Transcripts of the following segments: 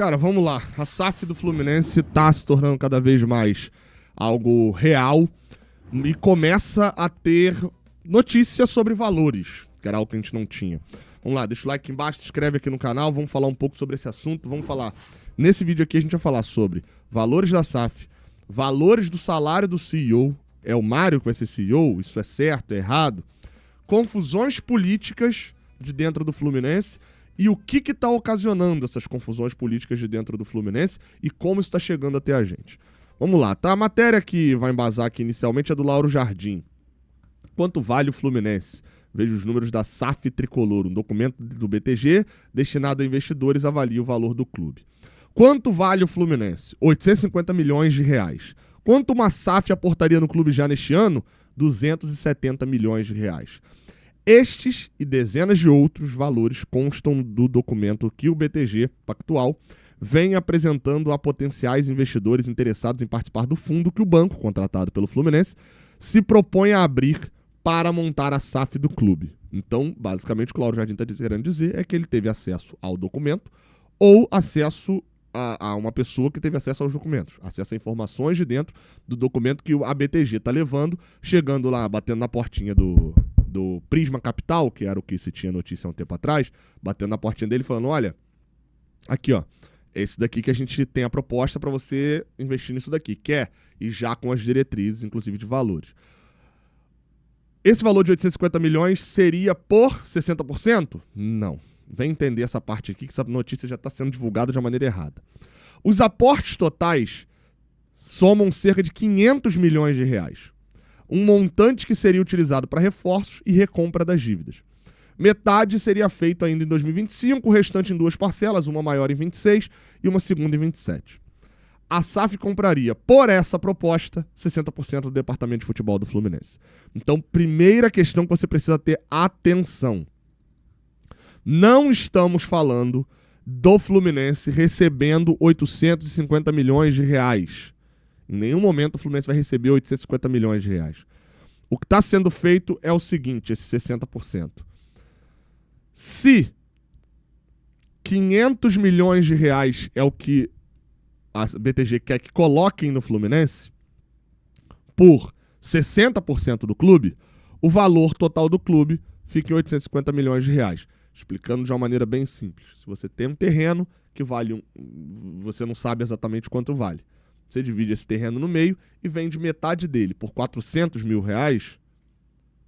Cara, vamos lá. A SAF do Fluminense tá se tornando cada vez mais algo real e começa a ter notícias sobre valores, que era algo que a gente não tinha. Vamos lá, deixa o like aqui embaixo, se inscreve aqui no canal, vamos falar um pouco sobre esse assunto. Vamos falar, nesse vídeo aqui a gente vai falar sobre valores da SAF, valores do salário do CEO, é o Mário que vai ser CEO, isso é certo, é errado, confusões políticas de dentro do Fluminense e o que está ocasionando essas confusões políticas de dentro do Fluminense e como isso está chegando até a gente. Vamos lá, tá? A matéria que vai embasar aqui inicialmente é do Lauro Jardim. Quanto vale o Fluminense? Veja os números da SAF Tricolor, um documento do BTG destinado a investidores, avalia o valor do clube. Quanto vale o Fluminense? 850 milhões de reais. Quanto uma SAF aportaria no clube já neste ano? 270 milhões de reais. Estes e dezenas de outros valores constam do documento que o BTG Pactual vem apresentando a potenciais investidores interessados em participar do fundo que o banco, contratado pelo Fluminense, se propõe a abrir para montar a SAF do clube. Então, basicamente, o que o Lauro Jardim está querendo dizer é que ele teve acesso ao documento ou acesso a uma pessoa que teve acesso aos documentos, acesso a informações de dentro do documento que a BTG está levando, chegando lá, batendo na portinha do Prisma Capital, que era o que se tinha notícia há um tempo atrás, batendo na portinha dele falando, olha, aqui ó, esse daqui que a gente tem a proposta para você investir nisso daqui, quer? E já com as diretrizes, inclusive de valores. Esse valor de 850 milhões seria por 60%? Não. Vem entender essa parte aqui, que essa notícia já está sendo divulgada de uma maneira errada. Os aportes totais somam cerca de 500 milhões de reais. Um montante que seria utilizado para reforços e recompra das dívidas. Metade seria feito ainda em 2025, o restante em duas parcelas, uma maior em 26 e uma segunda em 27. A SAF compraria, por essa proposta, 60% do departamento de futebol do Fluminense. Então, primeira questão que você precisa ter atenção. Não estamos falando do Fluminense recebendo 850 milhões de reais. Em nenhum momento o Fluminense vai receber 850 milhões de reais. O que está sendo feito é o seguinte, esse 60%. Se 500 milhões de reais é o que a BTG quer que coloquem no Fluminense, por 60% do clube, o valor total do clube fica em 850 milhões de reais. Explicando de uma maneira bem simples. Se você tem um terreno que vale, você não sabe exatamente quanto vale. Você divide esse terreno no meio e vende metade dele por 400 mil reais,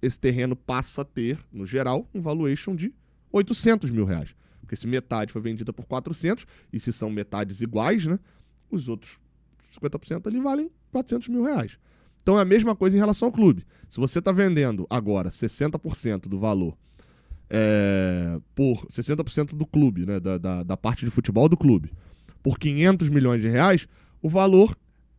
esse terreno passa a ter, no geral, um valuation de 800 mil reais. Porque se metade foi vendida por 400, e se são metades iguais, né, os outros 50% ali valem 400 mil reais. Então é a mesma coisa em relação ao clube. Se você está vendendo agora 60% do valor por 60% do clube, né, da parte de futebol do clube, por 500 milhões de reais, o valor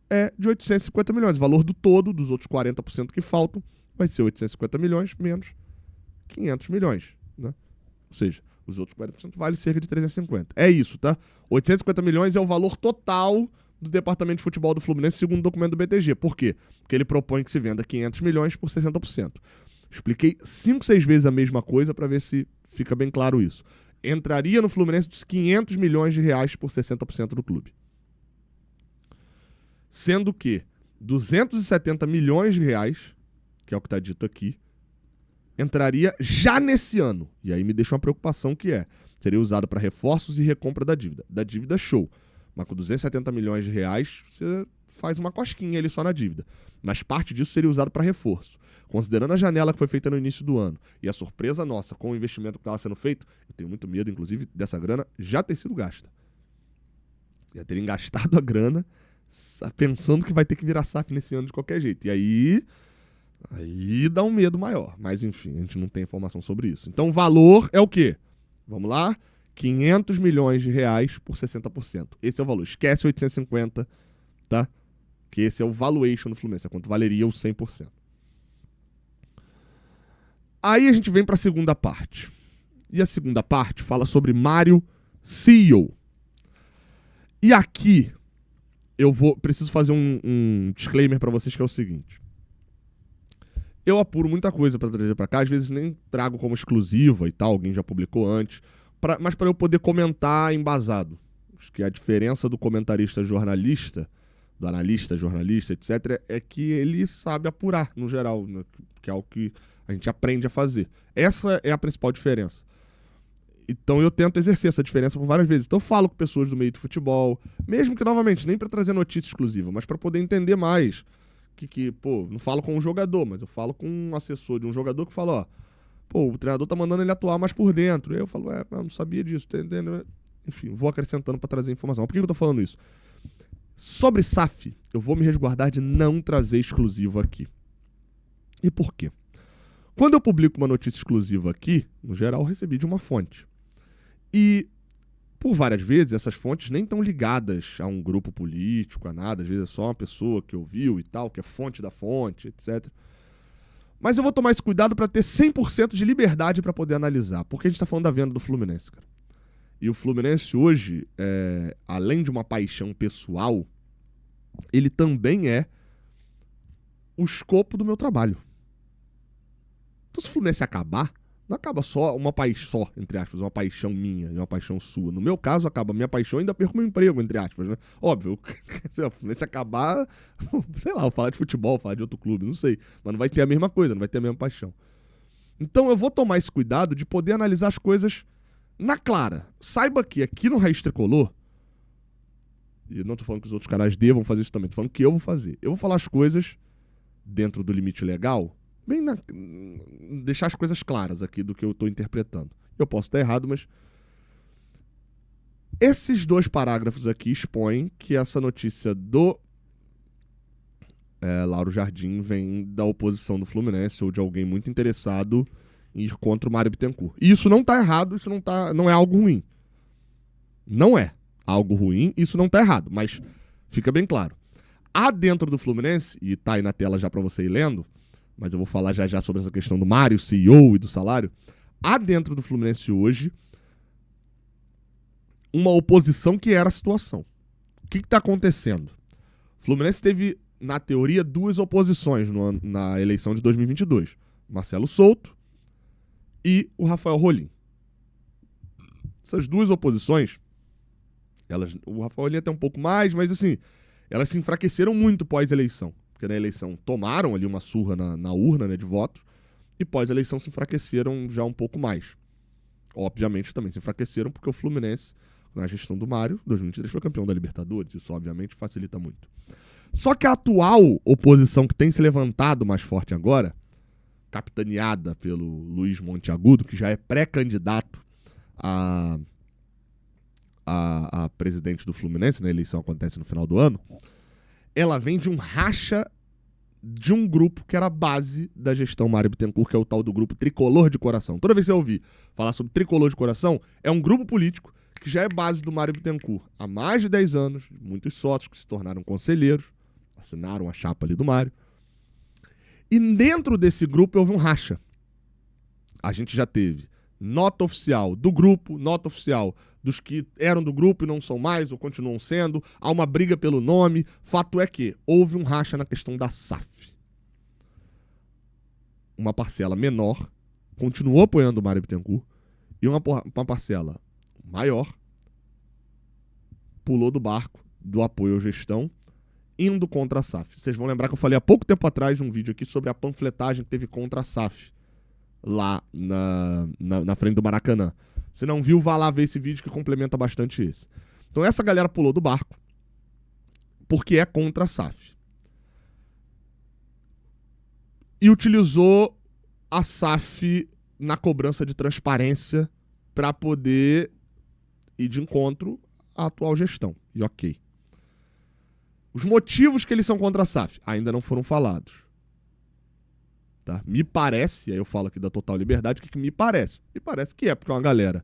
é de 850 milhões. O valor do todo, dos outros 40% que faltam, vai ser 850 milhões menos 500 milhões. Né? Ou seja, os outros 40% valem cerca de 350. É isso, tá? 850 milhões é o valor total do departamento de futebol do Fluminense, segundo o documento do BTG. Por quê? Porque ele propõe que se venda 500 milhões por 60%. Expliquei 5, 6 vezes a mesma coisa para ver se fica bem claro isso. Entraria no Fluminense dos 500 milhões de reais por 60% do clube. Sendo que 270 milhões de reais, que é o que está dito aqui, entraria já nesse ano. E aí me deixa uma preocupação que seria usado para reforços e recompra da dívida. Da dívida, show. Mas com 270 milhões de reais, você faz uma cosquinha ali só na dívida. Mas parte disso seria usado para reforço. Considerando a janela que foi feita no início do ano e a surpresa nossa com o investimento que estava sendo feito, eu tenho muito medo, inclusive, dessa grana já ter sido gasta. Já terem gastado a grana pensando que vai ter que virar SAF nesse ano de qualquer jeito. E aí dá um medo maior. Mas, enfim, a gente não tem informação sobre isso. Então, o valor é o quê? Vamos lá? 500 milhões de reais por 60%. Esse é o valor. Esquece 850, tá? Que esse é o valuation do Fluminense. É quanto valeria o 100%. Aí a gente vem para a segunda parte. E a segunda parte fala sobre Mário CEO. E aqui eu preciso fazer um disclaimer para vocês que é o seguinte. Eu apuro muita coisa para trazer para cá, às vezes nem trago como exclusiva e tal, alguém já publicou antes, mas para eu poder comentar embasado. parágrafos, que a diferença do comentarista jornalista, do analista jornalista, etc., é que ele sabe apurar, no geral, né? Que é o que a gente aprende a fazer. Essa é a principal diferença. Então eu tento exercer essa diferença por várias vezes. Então eu falo com pessoas do meio de futebol, mesmo que, novamente, nem para trazer notícia exclusiva, mas para poder entender mais. Pô, não falo com um jogador, mas eu falo com um assessor de um jogador que fala, ó, pô, o treinador tá mandando ele atuar mais por dentro. Aí eu falo, eu não sabia disso, tá entendendo? Enfim, vou acrescentando para trazer informação. Por que eu tô falando isso? Sobre SAF, eu vou me resguardar de não trazer exclusivo aqui. E por quê? Quando eu publico uma notícia exclusiva aqui, no geral, eu recebi de uma fonte. E, por várias vezes, essas fontes nem estão ligadas a um grupo político, a nada. Às vezes é só uma pessoa que ouviu e tal, que é fonte da fonte, etc. Mas eu vou tomar esse cuidado para ter 100% de liberdade para poder analisar. Porque a gente está falando da venda do Fluminense, cara. E o Fluminense hoje, além de uma paixão pessoal, ele também é o escopo do meu trabalho. Então, se o Fluminense acabar, não acaba só uma paixão, entre aspas, uma paixão minha e uma paixão sua. No meu caso, acaba a minha paixão e ainda perco meu emprego, entre aspas, né? Óbvio, se o Fluminense acabar, sei lá, vou falar de futebol, falar de outro clube, não sei. Mas não vai ter a mesma coisa, não vai ter a mesma paixão. Então eu vou tomar esse cuidado de poder analisar as coisas na clara. Saiba que aqui no Raiz Tricolor, e eu não tô falando que os outros canais devam fazer isso também, tô falando que eu vou fazer. Eu vou falar as coisas dentro do limite legal, deixar as coisas claras aqui do que eu tô interpretando. Eu posso estar errado, mas esses 2 parágrafos aqui expõem que essa notícia do Lauro Jardim vem da oposição do Fluminense ou de alguém muito interessado em ir contra o Mário Bittencourt. E isso não tá errado, isso não é algo ruim. Não é algo ruim, isso não tá errado, mas fica bem claro. Há dentro do Fluminense, e tá aí na tela já para você ir lendo, mas eu vou falar já sobre essa questão do Mário, CEO e do salário, há dentro do Fluminense hoje uma oposição que era a situação. O que está acontecendo? O Fluminense teve, na teoria, 2 oposições na eleição de 2022. Marcelo Souto e o Rafael Rolim. Essas 2 oposições, o Rafael Rolim até um pouco mais, mas assim, elas se enfraqueceram muito pós-eleição. Porque na eleição tomaram ali uma surra na urna, né, de votos, e pós-eleição se enfraqueceram já um pouco mais. Obviamente também se enfraqueceram porque o Fluminense, na gestão do Mário, 2023 foi campeão da Libertadores, isso obviamente facilita muito. Só que a atual oposição que tem se levantado mais forte agora, capitaneada pelo Luiz Monteagudo, que já é pré-candidato a presidente do Fluminense, né, a eleição acontece no final do ano, ela vem de um racha de um grupo que era a base da gestão Mário Bittencourt, que é o tal do grupo Tricolor de Coração. Toda vez que eu ouvir falar sobre Tricolor de Coração, é um grupo político que já é base do Mário Bittencourt há mais de 10 anos, muitos sócios que se tornaram conselheiros, assinaram a chapa ali do Mário. E dentro desse grupo houve um racha. A gente já teve nota oficial do grupo, nota oficial dos que eram do grupo e não são mais ou continuam sendo. Há uma briga pelo nome. Fato é que houve um racha na questão da SAF. Uma parcela menor continuou apoiando o Mário Bittencourt e uma parcela maior pulou do barco do apoio à gestão, indo contra a SAF. Vocês vão lembrar que eu falei há pouco tempo atrás num vídeo aqui sobre a panfletagem que teve contra a SAF lá na frente do Maracanã. Se não viu, vá lá ver esse vídeo que complementa bastante esse. Então essa galera pulou do barco porque é contra a SAF. E utilizou a SAF na cobrança de transparência para poder ir de encontro à atual gestão. E ok. Os motivos que eles são contra a SAF ainda não foram falados. Tá? Me parece, aí eu falo aqui da total liberdade, o que me parece? Me parece que é porque é uma galera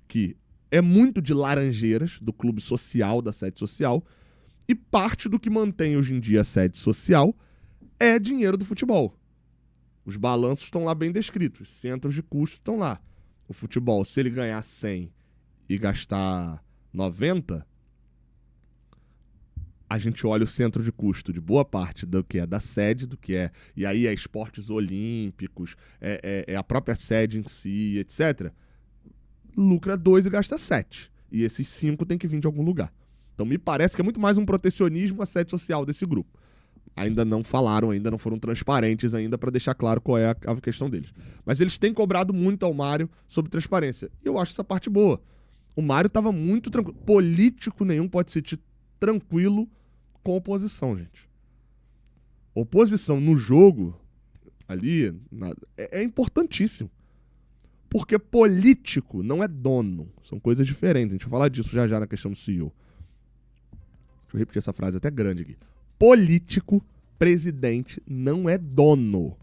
que é muito de laranjeiras, do clube social, da sede social, e parte do que mantém hoje em dia a sede social é dinheiro do futebol. Os balanços estão lá bem descritos, centros de custo estão lá. O futebol, se ele ganhar 100 e gastar 90, a gente olha o centro de custo de boa parte do que é da sede, do que é... E aí é esportes olímpicos, é a própria sede em si, etc. Lucra 2 e gasta 7. E esses 5 têm que vir de algum lugar. Então me parece que é muito mais um protecionismo assédio social desse grupo. Ainda não falaram, ainda não foram transparentes ainda para deixar claro qual é a questão deles. Mas eles têm cobrado muito ao Mário sobre transparência. E eu acho essa parte boa. O Mário estava muito tranquilo. Político nenhum pode se sentir tranquilo com oposição, gente. Oposição no jogo, ali, é importantíssimo. Porque político não é dono. São coisas diferentes. A gente vai falar disso já já na questão do CEO. Deixa eu repetir essa frase até grande aqui. Político, presidente, não é dono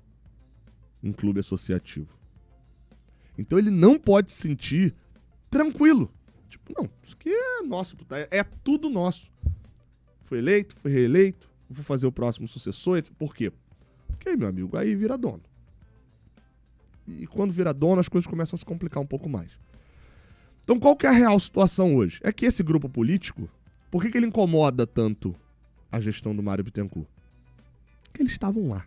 em clube associativo. Então ele não pode se sentir tranquilo. Tipo, não, isso aqui é nosso, é tudo nosso. Foi eleito, foi reeleito, vou fazer o próximo sucessor, etc. Por quê? Porque, meu amigo, aí vira dono. E quando vira dono, as coisas começam a se complicar um pouco mais. Então, qual que é a real situação hoje? É que esse grupo político, por que ele incomoda tanto a gestão do Mário Bittencourt? Porque eles estavam lá,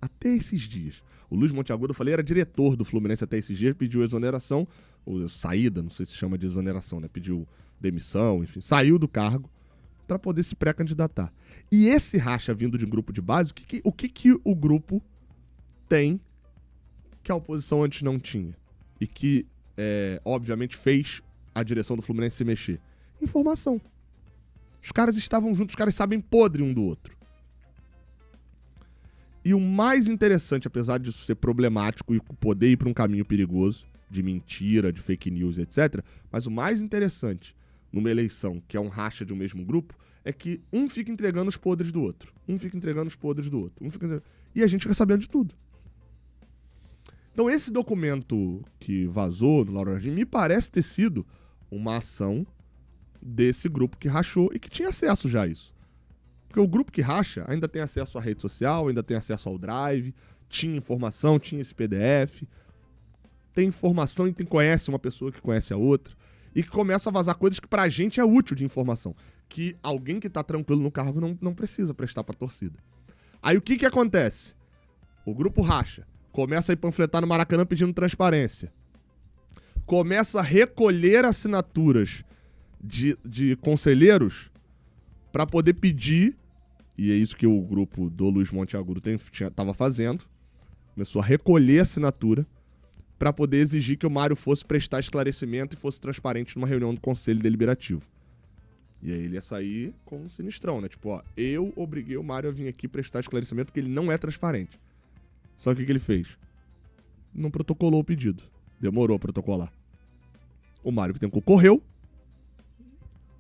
até esses dias. O Luiz Monteagudo, eu falei, era diretor do Fluminense até esses dias, pediu exoneração, ou saída, não sei se chama de exoneração, né? Pediu demissão, enfim, saiu do cargo para poder se pré-candidatar. E esse racha vindo de um grupo de base, o que o grupo tem que a oposição antes não tinha? E que, obviamente, fez a direção do Fluminense se mexer? Informação. Os caras estavam juntos, os caras sabem podre um do outro. E o mais interessante, apesar disso ser problemático e poder ir para um caminho perigoso, de mentira, de fake news, etc., mas o mais interessante numa eleição, que é um racha de um mesmo grupo, é que um fica entregando os podres do outro. E a gente fica sabendo de tudo. Então esse documento que vazou no Lauro Jardim me parece ter sido uma ação desse grupo que rachou e que tinha acesso já a isso. Porque o grupo que racha ainda tem acesso à rede social, ainda tem acesso ao Drive, tinha informação, tinha esse PDF, tem informação e conhece uma pessoa que conhece a outra, e que começa a vazar coisas que pra gente é útil de informação, que alguém que tá tranquilo no cargo não precisa prestar pra torcida. Aí o que acontece? O grupo racha, começa a ir panfletar no Maracanã pedindo transparência, começa a recolher assinaturas de conselheiros para poder pedir, e é isso que o grupo do Luiz Monteagudo estava fazendo, começou a recolher assinatura para poder exigir que o Mário fosse prestar esclarecimento e fosse transparente numa reunião do Conselho Deliberativo. E aí ele ia sair com um sinistrão, né? Tipo, ó, eu obriguei o Mário a vir aqui prestar esclarecimento porque ele não é transparente. Só que o que ele fez? Não protocolou o pedido. Demorou a protocolar. O Mário Bittencourt correu,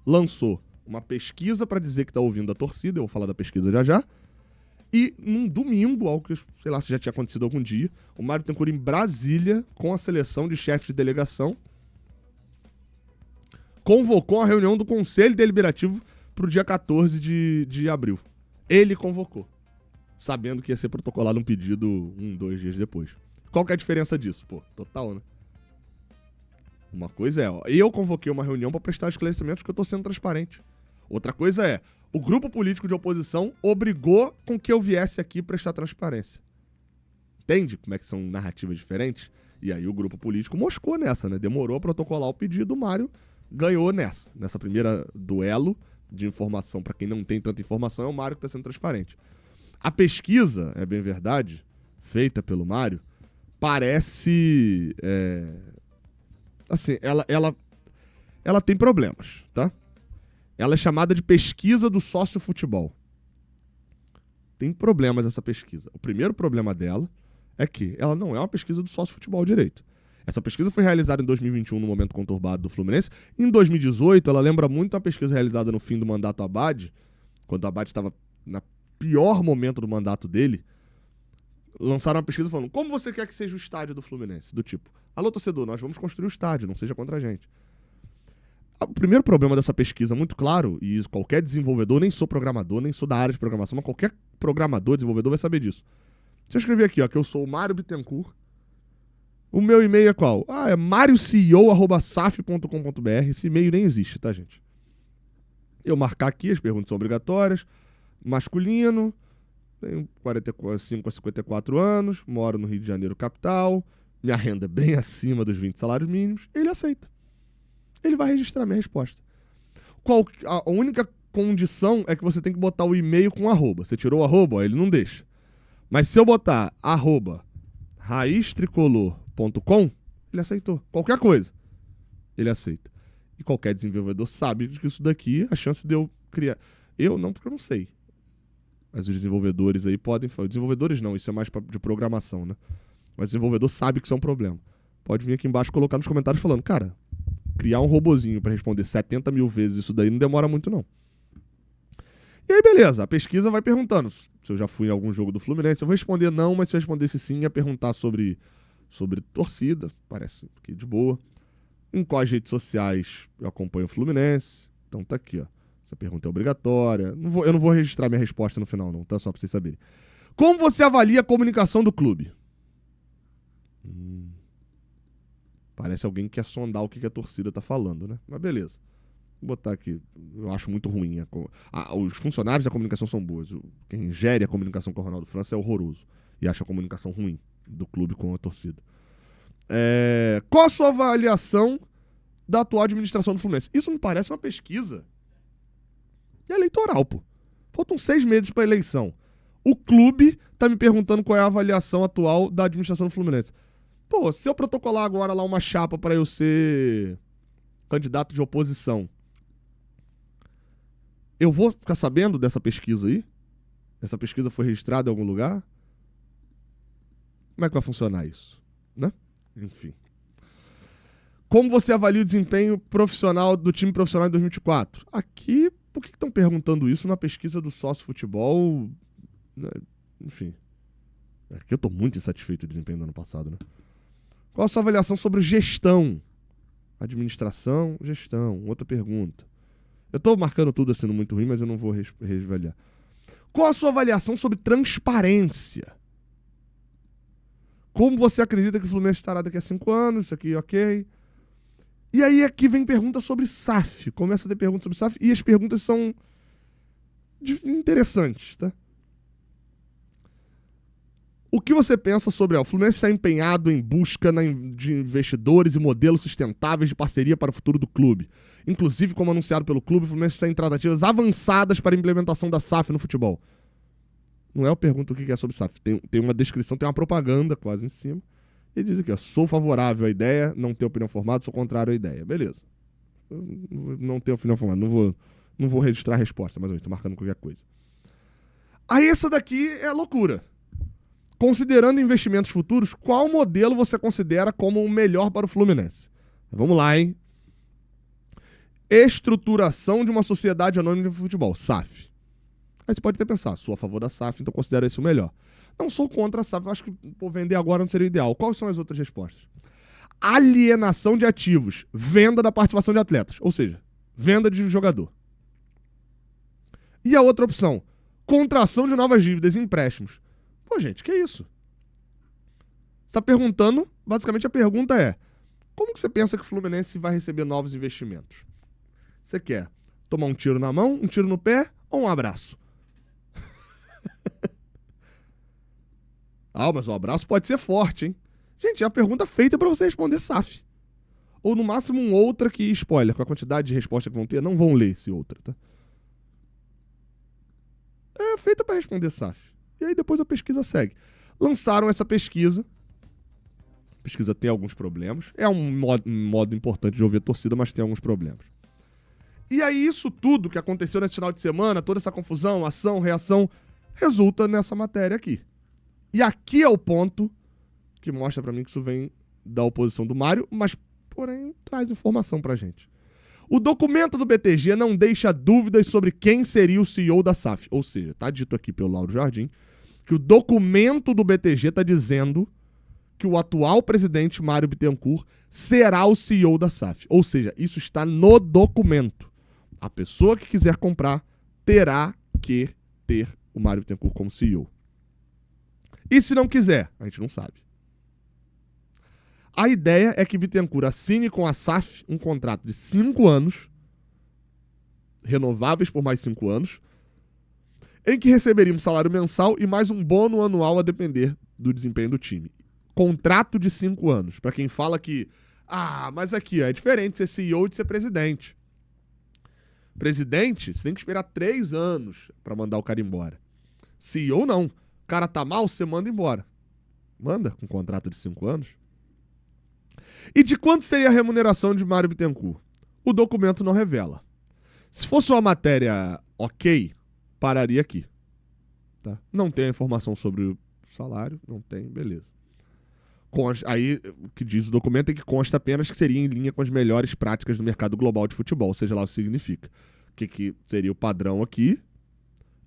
lançou uma pesquisa para dizer que tá ouvindo a torcida, eu vou falar da pesquisa já já, e num domingo, algo que, sei lá, se já tinha acontecido algum dia, o Mário Bittencourt em Brasília, com a seleção de chefes de delegação, convocou a reunião do Conselho Deliberativo pro dia 14 de abril. Ele convocou, sabendo que ia ser protocolado um pedido 2 dias depois. Qual que é a diferença disso? Pô, total, né? Uma coisa é, ó, eu convoquei uma reunião para prestar esclarecimentos porque eu tô sendo transparente. Outra coisa é, o grupo político de oposição obrigou com que eu viesse aqui prestar transparência. Entende como é que são narrativas diferentes? E aí o grupo político moscou nessa, né? Demorou a protocolar o pedido, o Mário ganhou nessa primeira duelo de informação. Para quem não tem tanta informação, é o Mário que está sendo transparente. A pesquisa, é bem verdade, feita pelo Mário, parece... assim, ela tem problemas, tá? Ela é chamada de pesquisa do sócio-futebol. Tem problemas essa pesquisa. O primeiro problema dela é que ela não é uma pesquisa do sócio-futebol direito. Essa pesquisa foi realizada em 2021, no momento conturbado do Fluminense. Em 2018, ela lembra muito a pesquisa realizada no fim do mandato Abad, quando o Abad estava no pior momento do mandato dele. Lançaram uma pesquisa falando, como você quer que seja o estádio do Fluminense? Do tipo, alô torcedor, nós vamos construir o estádio, não seja contra a gente. O primeiro problema dessa pesquisa, muito claro, e qualquer desenvolvedor, nem sou programador, nem sou da área de programação, mas qualquer programador, desenvolvedor vai saber disso. Se eu escrever aqui, ó, que eu sou o Mário Bittencourt, o meu e-mail é qual? É marioceo@saf.com.br. Esse e-mail nem existe, tá, gente? Eu marcar aqui, as perguntas são obrigatórias, masculino, tenho 45 a 54 anos, moro no Rio de Janeiro, capital, minha renda é bem acima dos 20 salários mínimos, ele aceita. Ele vai registrar minha resposta. A única condição é que você tem que botar o e-mail com arroba. Você tirou o arroba, ó, ele não deixa. Mas se eu botar @raiztricolor.com, ele aceitou. Qualquer coisa, ele aceita. E qualquer desenvolvedor sabe que isso daqui, a chance de eu criar... Eu não, porque eu não sei. Mas os desenvolvedores aí podem... Desenvolvedores não, isso é mais de programação, né? Mas o desenvolvedor sabe que isso é um problema. Pode vir aqui embaixo e colocar nos comentários falando, cara, criar um robozinho pra responder 70 mil vezes isso daí não demora muito, não. E aí, beleza, a pesquisa vai perguntando se eu já fui em algum jogo do Fluminense. Eu vou responder não, mas se eu respondesse sim, ia perguntar sobre torcida, parece que de boa. Em quais redes sociais eu acompanho o Fluminense. Então tá aqui, ó. Essa pergunta é obrigatória. Eu não vou registrar minha resposta no final, não, tá? Só pra vocês saberem. Como você avalia a comunicação do clube? Parece alguém que quer sondar o que a torcida tá falando, né? Mas beleza. Vou botar aqui. Eu acho muito ruim. Os funcionários da comunicação são boas. Quem gere a comunicação com o Ronaldo França é horroroso. E acha a comunicação ruim do clube com a torcida. Qual a sua avaliação da atual administração do Fluminense? Isso me parece uma pesquisa eleitoral, pô. Faltam 6 meses pra eleição. O clube tá me perguntando qual é a avaliação atual da administração do Fluminense. Pô, se eu protocolar agora lá uma chapa pra eu ser candidato de oposição, eu vou ficar sabendo dessa pesquisa aí? Essa pesquisa foi registrada em algum lugar? Como é que vai funcionar isso? Né? Enfim. Como você avalia o desempenho profissional do time profissional em 2024? Aqui, por que estão perguntando isso na pesquisa do Sócio Futebol? Enfim. Aqui eu estou muito insatisfeito com o desempenho do ano passado, né? Qual a sua avaliação sobre gestão? Administração, gestão. Outra pergunta. Eu estou marcando tudo assim muito ruim, mas eu não vou reavaliar. Qual a sua avaliação sobre transparência? Como você acredita que o Fluminense estará daqui a 5 anos? Isso aqui, ok. E aí aqui vem pergunta sobre SAF. Começa a ter perguntas sobre SAF e as perguntas são interessantes, tá? O que você pensa sobre o Fluminense está empenhado em busca de investidores e modelos sustentáveis de parceria para o futuro do clube? Inclusive, como anunciado pelo clube, o Fluminense está em tratativas avançadas para a implementação da SAF no futebol. Não é a pergunta o que é sobre SAF. Tem uma descrição, tem uma propaganda quase em cima. Ele diz aqui, ó, sou favorável à ideia, não tenho opinião formada, sou contrário à ideia. Beleza. Não tenho opinião formada, não vou registrar a resposta, mas eu estou marcando qualquer coisa. Aí essa daqui é loucura. Considerando investimentos futuros, qual modelo você considera como o melhor para o Fluminense? Vamos lá, hein? Estruturação de uma sociedade anônima de futebol, SAF. Aí você pode até pensar, sou a favor da SAF, então considero esse o melhor. Não sou contra a SAF, eu acho que vender agora não seria o ideal. Quais são as outras respostas? Alienação de ativos, venda da participação de atletas, ou seja, venda de jogador. E a outra opção, contração de novas dívidas e empréstimos. Pô, gente, que isso? Você está perguntando, basicamente a pergunta é, como que você pensa que o Fluminense vai receber novos investimentos? Você quer tomar um tiro na mão, um tiro no pé ou um abraço? Mas o abraço pode ser forte, hein? Gente, é a pergunta feita para você responder SAF. Ou no máximo um outra que, spoiler, com a quantidade de respostas que vão ter, não vão ler esse outra, tá? É feita para responder SAF. E aí depois a pesquisa segue. Lançaram essa pesquisa. A pesquisa tem alguns problemas. É um modo importante de ouvir a torcida, mas tem alguns problemas. E aí isso tudo que aconteceu nesse final de semana, toda essa confusão, ação, reação, resulta nessa matéria aqui. E aqui é o ponto que mostra pra mim que isso vem da oposição do Mário, mas, porém, traz informação pra gente. O documento do BTG não deixa dúvidas sobre quem seria o CEO da SAF. Ou seja, tá dito aqui pelo Lauro Jardim que o documento do BTG tá dizendo que o atual presidente, Mário Bittencourt, será o CEO da SAF. Ou seja, isso está no documento. A pessoa que quiser comprar terá que ter o Mário Bittencourt como CEO. E se não quiser, a gente não sabe. A ideia é que Bittencourt assine com a SAF um contrato de 5 anos, renováveis por mais 5 anos, em que receberia um salário mensal e mais um bônus anual a depender do desempenho do time. Contrato de 5 anos. Para quem fala que Ah, mas aqui, ó, é diferente ser CEO e de ser presidente. Presidente, você tem que esperar 3 anos pra mandar o cara embora. CEO não. O cara tá mal, você manda embora. Manda com um contrato de 5 anos. E de quanto seria a remuneração de Mário Bittencourt? O documento não revela. Se fosse uma matéria ok, pararia aqui. Tá? Não tem a informação sobre o salário, não tem, beleza. Aí, o que diz o documento é que consta apenas que seria em linha com as melhores práticas do mercado global de futebol, seja lá o que significa. O que seria o padrão aqui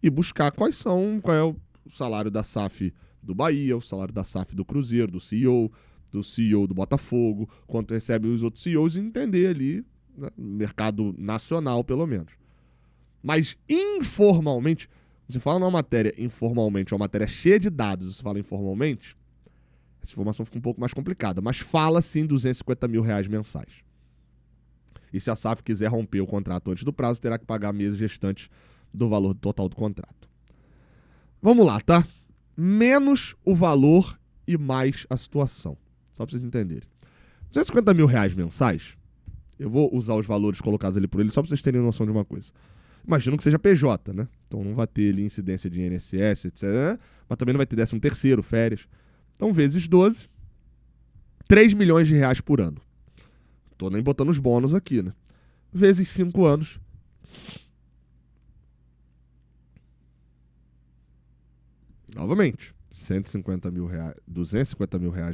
e buscar qual é o salário da SAF do Bahia, o salário da SAF do Cruzeiro, do CEO do Botafogo, quanto recebe os outros CEOs e entender ali, né, no mercado nacional, pelo menos. Mas informalmente, você fala numa matéria informalmente, uma matéria cheia de dados, você fala informalmente, essa informação fica um pouco mais complicada, mas fala sim R$250 mil mensais. E se a SAF quiser romper o contrato antes do prazo, terá que pagar meses restantes do valor total do contrato. Vamos lá, tá? Menos o valor e mais a situação. Só pra vocês entenderem. R$250 mil mensais, eu vou usar os valores colocados ali por ele só pra vocês terem noção de uma coisa. Imagino que seja PJ, né? Então não vai ter ali incidência de INSS, etc. Mas também não vai ter 13º, férias. Então, vezes 12, R$3 milhões por ano. Tô nem botando os bônus aqui, né? Vezes 5 anos. Novamente, R$250 mil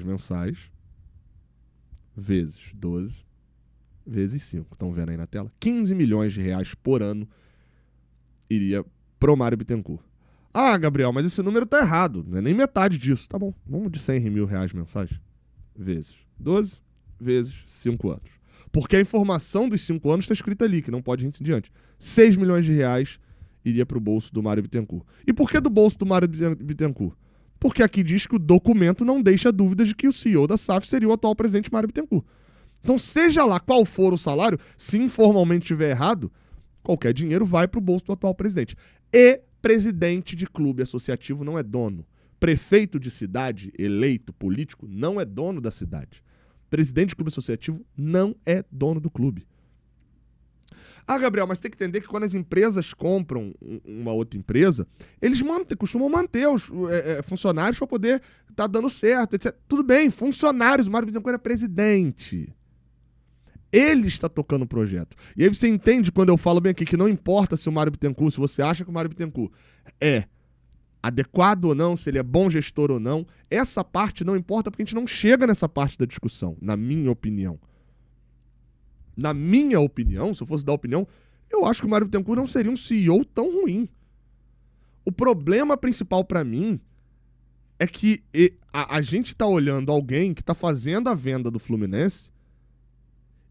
mensais, vezes 12, vezes 5. Estão vendo aí na tela? R$15 milhões por ano iria pro Mário Bittencourt. Ah, Gabriel, mas esse número tá errado. Não é nem metade disso. Tá bom, vamos de R$100 mil mensais. Vezes 12, vezes 5 anos. Porque a informação dos 5 anos está escrita ali, que não pode ir em diante. R$6 milhões iria pro bolso do Mário Bittencourt. E por que do bolso do Mário Bittencourt? Porque aqui diz que o documento não deixa dúvidas de que o CEO da SAF seria o atual presidente Mário Bittencourt. Então, seja lá qual for o salário, se informalmente estiver errado, qualquer dinheiro vai pro bolso do atual presidente. E presidente de clube associativo não é dono. Prefeito de cidade, eleito, político, não é dono da cidade. Presidente de clube associativo não é dono do clube. Ah, Gabriel, mas tem que entender que quando as empresas compram uma outra empresa, eles costumam manter os funcionários para poder estar dando certo, etc. Tudo bem, funcionários, o Mário Bittencourt é presidente. Ele está tocando o projeto. E aí você entende quando eu falo bem aqui que não importa se o Mário Bittencourt, se você acha que o Mário Bittencourt é adequado ou não, se ele é bom gestor ou não, essa parte não importa porque a gente não chega nessa parte da discussão, na minha opinião. Na minha opinião, se eu fosse dar opinião, eu acho que o Mário Bittencourt não seria um CEO tão ruim. O problema principal para mim é que a gente tá olhando alguém que tá fazendo a venda do Fluminense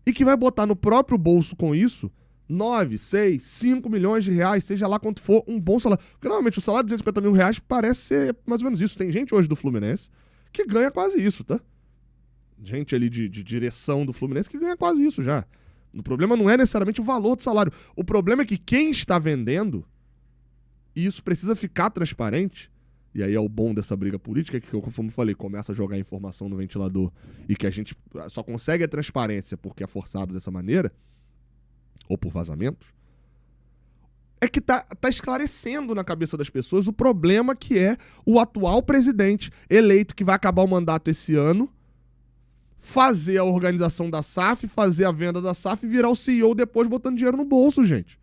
e que vai botar no próprio bolso com isso 9, 6, 5 milhões de reais, seja lá quanto for, um bom salário. Porque normalmente o salário de R$250 mil parece ser mais ou menos isso. Tem gente hoje do Fluminense que ganha quase isso, tá? Gente ali de direção do Fluminense que ganha quase isso já. O problema não é necessariamente o valor do salário. O problema é que quem está vendendo, e isso precisa ficar transparente, e aí é o bom dessa briga política, que, como eu falei, começa a jogar informação no ventilador e que a gente só consegue a transparência porque é forçado dessa maneira, ou por vazamentos, é que tá esclarecendo na cabeça das pessoas o problema que é o atual presidente eleito, que vai acabar o mandato esse ano, fazer a organização da SAF, fazer a venda da SAF e virar o CEO depois botando dinheiro no bolso, gente.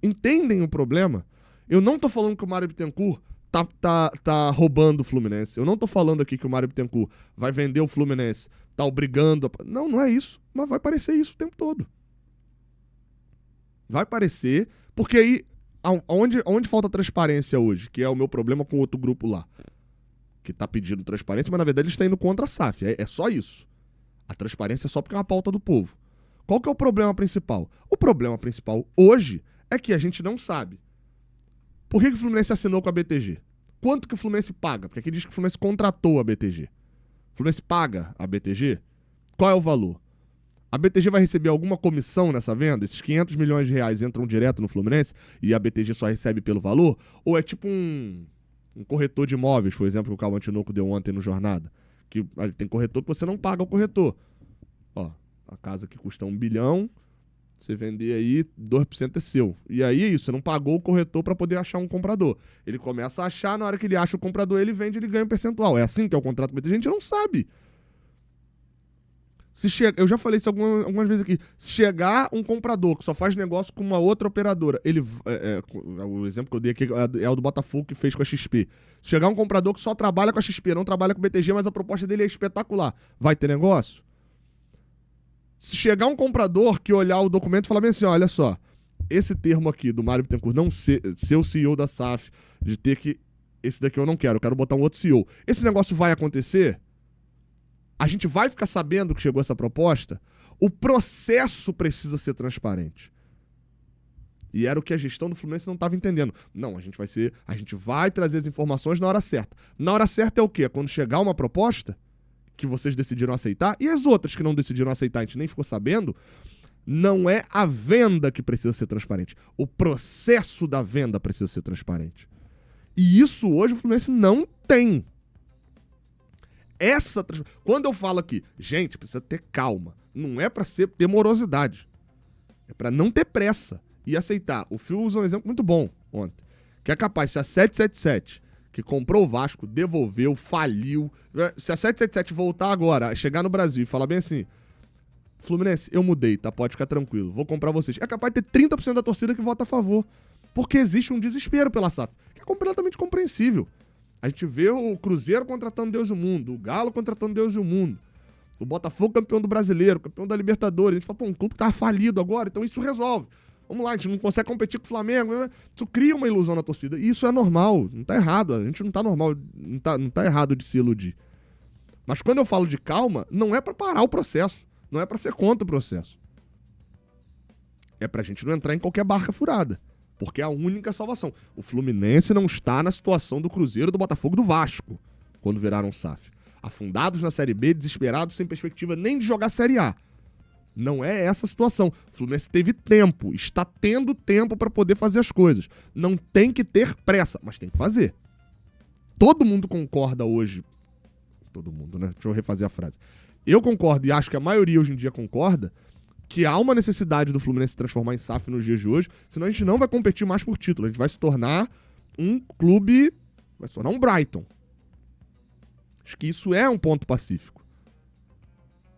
Entendem o problema? Eu não tô falando que o Mário Bittencourt tá roubando o Fluminense. Eu não tô falando aqui que o Mário Bittencourt vai vender o Fluminense, tá obrigando... Não é isso. Mas vai parecer isso o tempo todo. Vai parecer, porque aí, onde falta transparência hoje, que é o meu problema com outro grupo lá, que tá pedindo transparência, mas na verdade eles estão indo contra a SAF. É só isso. A transparência é só porque é uma pauta do povo. Qual que é o problema principal? O problema principal hoje é que a gente não sabe. Por que o Fluminense assinou com a BTG? Quanto que o Fluminense paga? Porque aqui diz que o Fluminense contratou a BTG. O Fluminense paga a BTG? Qual é o valor? A BTG vai receber alguma comissão nessa venda? Esses R$500 milhões entram direto no Fluminense e a BTG só recebe pelo valor? Ou é tipo um corretor de imóveis, por exemplo, que o Cauã Tinoco deu ontem no Jornada, Que tem corretor que você não paga o corretor. Ó, a casa que custa 1 bilhão, você vender aí, 2% é seu. E aí é isso, você não pagou o corretor para poder achar um comprador. Ele começa a achar, na hora que ele acha o comprador, ele vende, ele ganha um percentual. É assim que é o contrato, muita gente não sabe. Eu já falei isso algumas vezes aqui. Se chegar um comprador que só faz negócio com uma outra operadora, o exemplo que eu dei aqui é o do Botafogo que fez com a XP. Se chegar um comprador que só trabalha com a XP, não trabalha com o BTG, mas a proposta dele é espetacular, vai ter negócio? Se chegar um comprador que olhar o documento e falar bem assim, olha só, esse termo aqui do Mário Bittencourt não ser o CEO da SAF, de ter que, esse daqui eu não quero, eu quero botar um outro CEO. Esse negócio vai acontecer? A gente vai ficar sabendo que chegou essa proposta? O processo precisa ser transparente. E era o que a gestão do Fluminense não estava entendendo. Não, a gente vai trazer as informações na hora certa. Na hora certa é o quê? É quando chegar uma proposta que vocês decidiram aceitar, e as outras que não decidiram aceitar, a gente nem ficou sabendo, não é a venda que precisa ser transparente. O processo da venda precisa ser transparente. E isso hoje o Fluminense não tem. Quando eu falo aqui, gente, precisa ter calma. Não é para ter morosidade. É para não ter pressa e aceitar. O Phil usa um exemplo muito bom ontem. Que é capaz, se a 777, que comprou o Vasco, devolveu, faliu. Se a 777 voltar agora, chegar no Brasil e falar bem assim, Fluminense, eu mudei, tá? Pode ficar tranquilo, vou comprar vocês. É capaz de ter 30% da torcida que vota a favor. Porque existe um desespero pela SAF, que é completamente compreensível. A gente vê o Cruzeiro contratando Deus e o mundo, o Galo contratando Deus e o mundo, o Botafogo campeão do Brasileiro, campeão da Libertadores. A gente fala, pô, um clube que tava falido agora, então isso resolve. Vamos lá, a gente não consegue competir com o Flamengo. Isso cria uma ilusão na torcida. E isso é normal, não tá errado. A gente não tá normal, não tá errado de se iludir. Mas quando eu falo de calma, não é pra parar o processo. Não é pra ser contra o processo. É pra gente não entrar em qualquer barca furada. Porque é a única salvação. O Fluminense não está na situação do Cruzeiro, do Botafogo, do Vasco, quando viraram SAF. Afundados na Série B, desesperados, sem perspectiva nem de jogar Série A. Não é essa a situação. O Fluminense teve tempo, está tendo tempo para poder fazer as coisas. Não tem que ter pressa, mas tem que fazer. Todo mundo concorda hoje. Todo mundo, né? Deixa eu refazer a frase. Eu concordo e acho que a maioria hoje em dia concorda que há uma necessidade do Fluminense se transformar em SAF nos dias de hoje, senão a gente não vai competir mais por título. A gente vai se tornar um clube, vai se tornar um Brighton. Acho que isso é um ponto pacífico.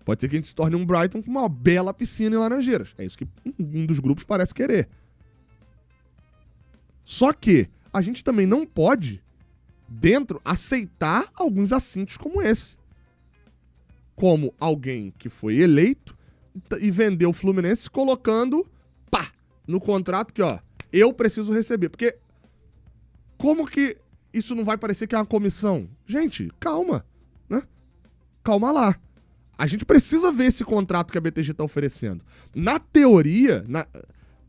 Pode ser que a gente se torne um Brighton com uma bela piscina em Laranjeiras. É isso que um dos grupos parece querer. Só que a gente também não pode, dentro, aceitar alguns assuntos como esse. Como alguém que foi eleito e vendeu o Fluminense colocando, no contrato que, eu preciso receber. Porque como que isso não vai parecer que é uma comissão? Gente, calma, né? Calma lá. A gente precisa ver esse contrato que a BTG tá oferecendo. Na teoria,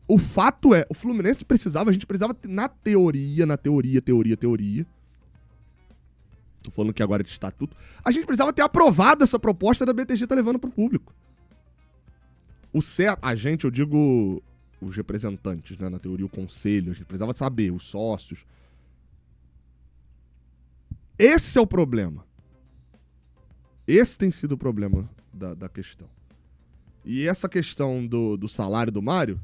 o fato é, o Fluminense precisava, a gente precisava, na teoria, tô falando que agora é de estatuto, a gente precisava ter aprovado essa proposta da BTG tá levando pro público. O certo, a gente, eu digo os representantes, né, na teoria o conselho, a gente precisava saber, os sócios. Esse é o problema. Esse tem sido o problema da questão. E essa questão do salário do Mário,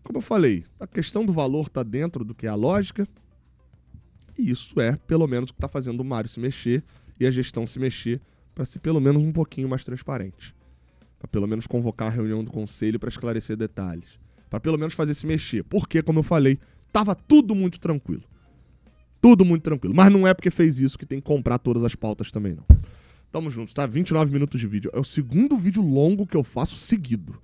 como eu falei, a questão do valor está dentro do que é a lógica, e isso é, pelo menos, o que está fazendo o Mário se mexer e a gestão se mexer para ser, pelo menos, um pouquinho mais transparente. Para, pelo menos, convocar a reunião do conselho para esclarecer detalhes. Para, pelo menos, fazer se mexer. Porque, como eu falei, estava tudo muito tranquilo. Tudo muito tranquilo. Mas não é porque fez isso que tem que comprar todas as pautas também, não. Tamo juntos, tá? 29 minutos de vídeo. É o segundo vídeo longo que eu faço seguido.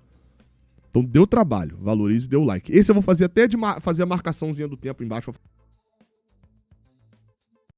Então deu trabalho. Valorize e dê o like. Esse eu vou fazer até de fazer a marcaçãozinha do tempo embaixo.